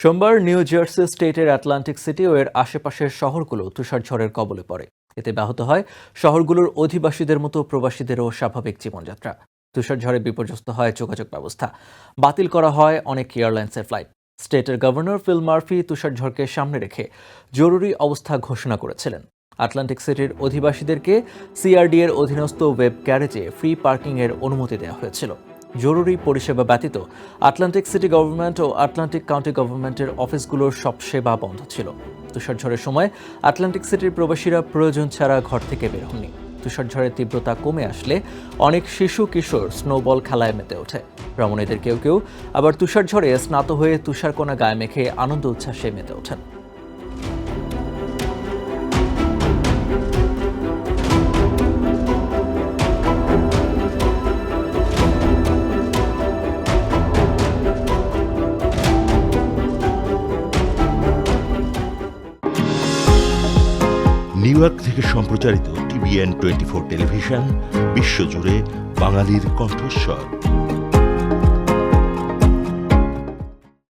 সোমবার new jersey স্টেটের Atlantic city ও এর আশেপাশের শহরগুলো তুষারঝড়ের কবলে পড়ে। এতে ব্যাহত হয় শহরগুলোর অধিবাসীদের মতো প্রবাসীদেরও স্বাভাবিক জীবনযাত্রা। তুষারঝড়ে বিপর্যস্ত হয় যোগাযোগ ব্যবস্থা, বাতিল করা হয় অনেক এয়ারলাইন্সের ফ্লাইট। স্টেটের গভর্নর ফিল মার্ফি তুষারঝড়কে সামনে রেখে জরুরি অবস্থা ঘোষণা করেছিলেন। আটলান্টিক সিটির অধিবাসীদেরকে সিআরডি এর অধীনস্থ ওয়েব গ্যারেজে ফ্রি পার্কিংয়ের অনুমতি দেওয়া হয়েছিল। জরুরি পরিষেবা ব্যতীত আটলান্টিক সিটি গভর্নমেন্ট ও আটলান্টিক কাউন্টি গভর্নমেন্টের অফিসগুলোর সব সেবা বন্ধ ছিল। তুষারঝড়ের সময় আটলান্টিক সিটির প্রবাসীরা প্রয়োজন ছাড়া ঘর থেকে বের হননি। তুষারঝড়ের তীব্রতা কমে আসলে অনেক শিশু কিশোর স্নোবল খেলায় মেতে ওঠে। রমণীদের কেউ কেউ আবার তুষারঝড়ে স্নাত হয়ে তুষারকণা গায়ে মেখে আনন্দ উচ্ছ্বাসে মেতে ওঠেন। নিউ ইয়র্ক থেকে সম্প্রচারিত TVN 24 টেলিভিশন বিশ্বজুড়ে বাঙালির কণ্ঠস্বর।